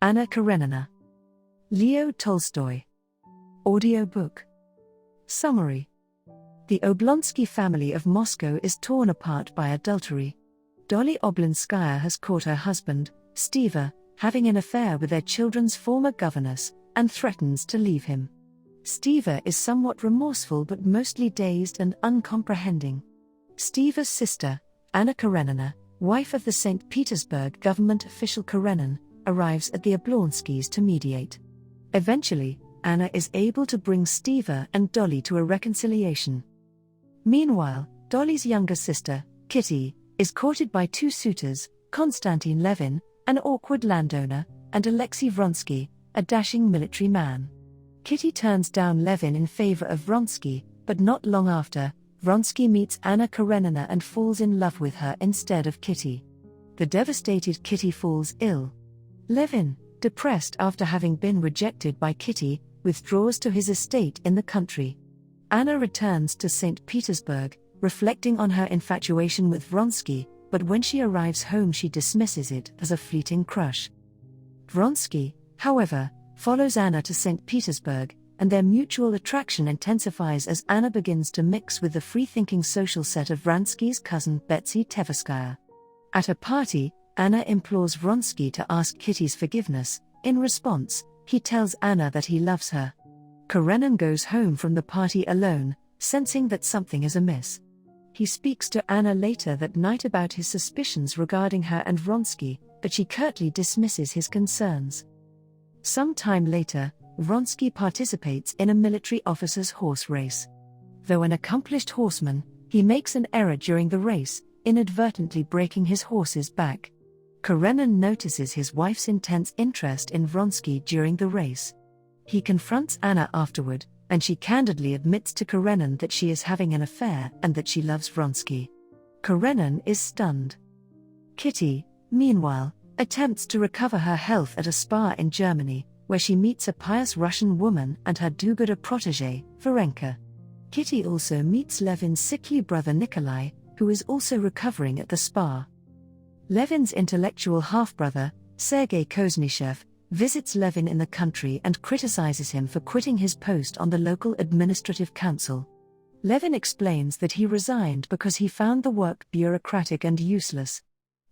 Anna Karenina. Leo Tolstoy. Audiobook. Summary. The Oblonsky family of Moscow is torn apart by adultery. Dolly Oblonskaya has caught her husband, Steva, having an affair with their children's former governess, and threatens to leave him. Steva is somewhat remorseful but mostly dazed and uncomprehending. Steva's sister, Anna Karenina, wife of the St. Petersburg government official Karenin, arrives at the Oblonskys to mediate. Eventually, Anna is able to bring Steva and Dolly to a reconciliation. Meanwhile, Dolly's younger sister, Kitty, is courted by two suitors, Konstantin Levin, an awkward landowner, and Alexei Vronsky, a dashing military man. Kitty turns down Levin in favor of Vronsky, but not long after, Vronsky meets Anna Karenina and falls in love with her instead of Kitty. The devastated Kitty falls ill. Levin, depressed after having been rejected by Kitty, withdraws to his estate in the country. Anna returns to St. Petersburg, reflecting on her infatuation with Vronsky, but when she arrives home she dismisses it as a fleeting crush. Vronsky, however, follows Anna to St. Petersburg, and their mutual attraction intensifies as Anna begins to mix with the free-thinking social set of Vronsky's cousin Betsy Tverskaya. At a party, Anna implores Vronsky to ask Kitty's forgiveness. In response, he tells Anna that he loves her. Karenin goes home from the party alone, sensing that something is amiss. He speaks to Anna later that night about his suspicions regarding her and Vronsky, but she curtly dismisses his concerns. Some time later, Vronsky participates in a military officer's horse race. Though an accomplished horseman, he makes an error during the race, inadvertently breaking his horse's back. Karenin notices his wife's intense interest in Vronsky during the race. He confronts Anna afterward, and she candidly admits to Karenin that she is having an affair and that she loves Vronsky. Karenin is stunned. Kitty, meanwhile, attempts to recover her health at a spa in Germany, where she meets a pious Russian woman and her do-gooder protégé, Varenka. Kitty also meets Levin's sickly brother Nikolai, who is also recovering at the spa. Levin's intellectual half-brother, Sergei Koznishev, visits Levin in the country and criticizes him for quitting his post on the local administrative council. Levin explains that he resigned because he found the work bureaucratic and useless.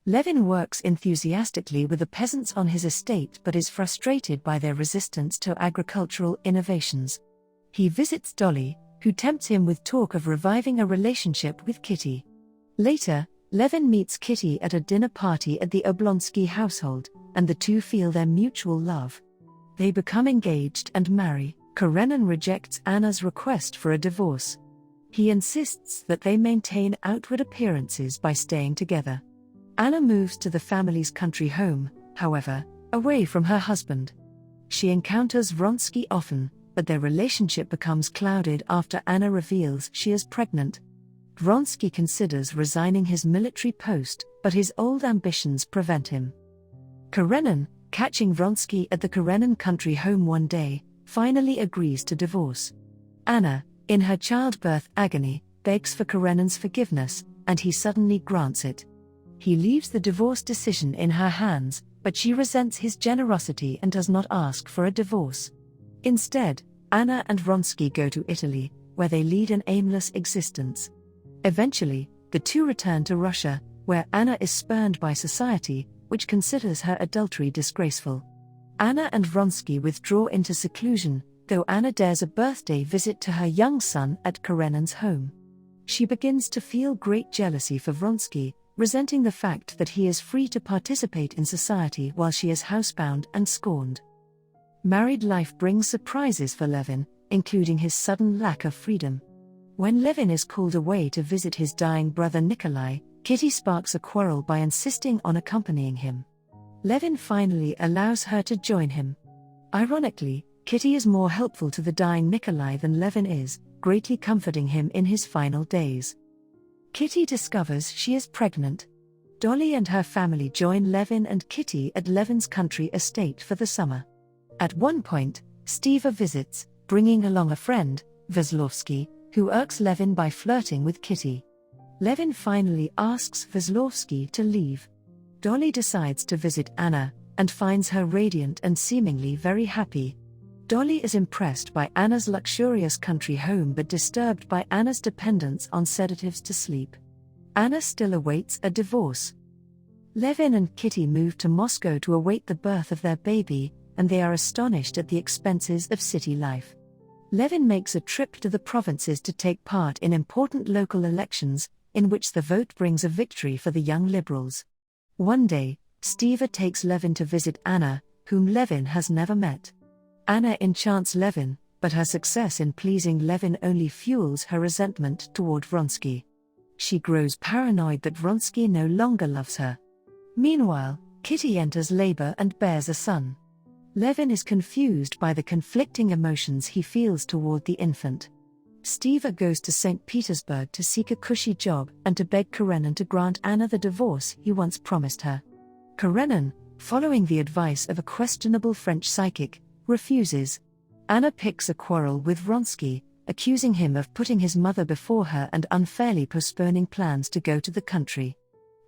Levin works enthusiastically with the peasants on his estate but is frustrated by their resistance to agricultural innovations. He visits Dolly, who tempts him with talk of reviving a relationship with Kitty. Later, Levin meets Kitty at a dinner party at the Oblonsky household, and the two feel their mutual love. They become engaged and marry. Karenin rejects Anna's request for a divorce. He insists that they maintain outward appearances by staying together. Anna moves to the family's country home, however, away from her husband. She encounters Vronsky often, but their relationship becomes clouded after Anna reveals she is pregnant. Vronsky considers resigning his military post, but his old ambitions prevent him. Karenin, catching Vronsky at the Karenin country home one day, finally agrees to divorce. Anna, in her childbirth agony, begs for Karenin's forgiveness, and he suddenly grants it. He leaves the divorce decision in her hands, but she resents his generosity and does not ask for a divorce. Instead, Anna and Vronsky go to Italy, where they lead an aimless existence. Eventually, the two return to Russia, where Anna is spurned by society, which considers her adultery disgraceful. Anna and Vronsky withdraw into seclusion, though Anna dares a birthday visit to her young son at Karenin's home. She begins to feel great jealousy for Vronsky, resenting the fact that he is free to participate in society while she is housebound and scorned. Married life brings surprises for Levin, including his sudden lack of freedom. When Levin is called away to visit his dying brother Nikolai, Kitty sparks a quarrel by insisting on accompanying him. Levin finally allows her to join him. Ironically, Kitty is more helpful to the dying Nikolai than Levin is, greatly comforting him in his final days. Kitty discovers she is pregnant. Dolly and her family join Levin and Kitty at Levin's country estate for the summer. At one point, Steva visits, bringing along a friend, Veslovsky, who irks Levin by flirting with Kitty. Levin finally asks Veslovsky to leave. Dolly decides to visit Anna, and finds her radiant and seemingly very happy. Dolly is impressed by Anna's luxurious country home but disturbed by Anna's dependence on sedatives to sleep. Anna still awaits a divorce. Levin and Kitty move to Moscow to await the birth of their baby, and they are astonished at the expenses of city life. Levin makes a trip to the provinces to take part in important local elections, in which the vote brings a victory for the young liberals. One day, Steva takes Levin to visit Anna, whom Levin has never met. Anna enchants Levin, but her success in pleasing Levin only fuels her resentment toward Vronsky. She grows paranoid that Vronsky no longer loves her. Meanwhile, Kitty enters labor and bears a son. Levin is confused by the conflicting emotions he feels toward the infant. Steva goes to St. Petersburg to seek a cushy job and to beg Karenina to grant Anna the divorce he once promised her. Karenina, following the advice of a questionable French psychic, refuses. Anna picks a quarrel with Vronsky, accusing him of putting his mother before her and unfairly postponing plans to go to the country.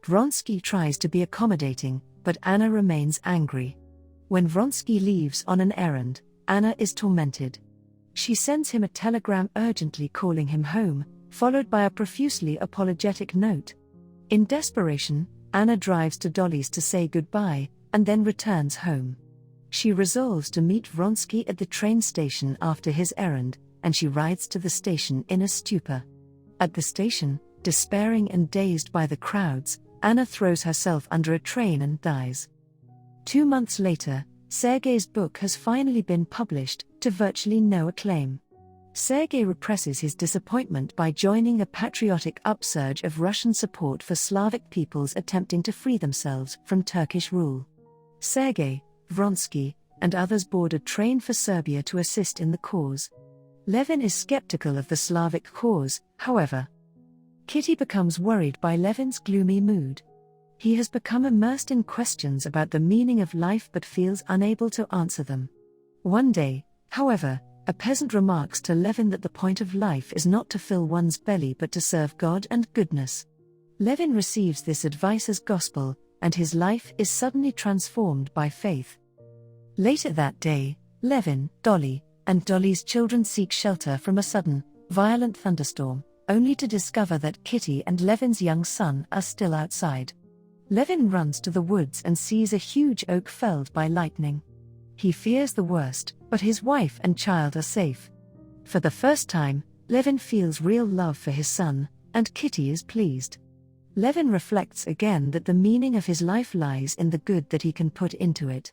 Vronsky tries to be accommodating, but Anna remains angry. When Vronsky leaves on an errand, Anna is tormented. She sends him a telegram urgently calling him home, followed by a profusely apologetic note. In desperation, Anna drives to Dolly's to say goodbye, and then returns home. She resolves to meet Vronsky at the train station after his errand, and she rides to the station in a stupor. At the station, despairing and dazed by the crowds, Anna throws herself under a train and dies. 2 months later, Sergei's book has finally been published, to virtually no acclaim. Sergei represses his disappointment by joining a patriotic upsurge of Russian support for Slavic peoples attempting to free themselves from Turkish rule. Sergei, Vronsky, and others board a train for Serbia to assist in the cause. Levin is skeptical of the Slavic cause, however. Kitty becomes worried by Levin's gloomy mood. He has become immersed in questions about the meaning of life but feels unable to answer them. One day, however, a peasant remarks to Levin that the point of life is not to fill one's belly but to serve God and goodness. Levin receives this advice as gospel, and his life is suddenly transformed by faith. Later that day, Levin, Dolly, and Dolly's children seek shelter from a sudden, violent thunderstorm, only to discover that Kitty and Levin's young son are still outside. Levin runs to the woods and sees a huge oak felled by lightning. He fears the worst, but his wife and child are safe. For the first time, Levin feels real love for his son, and Kitty is pleased. Levin reflects again that the meaning of his life lies in the good that he can put into it.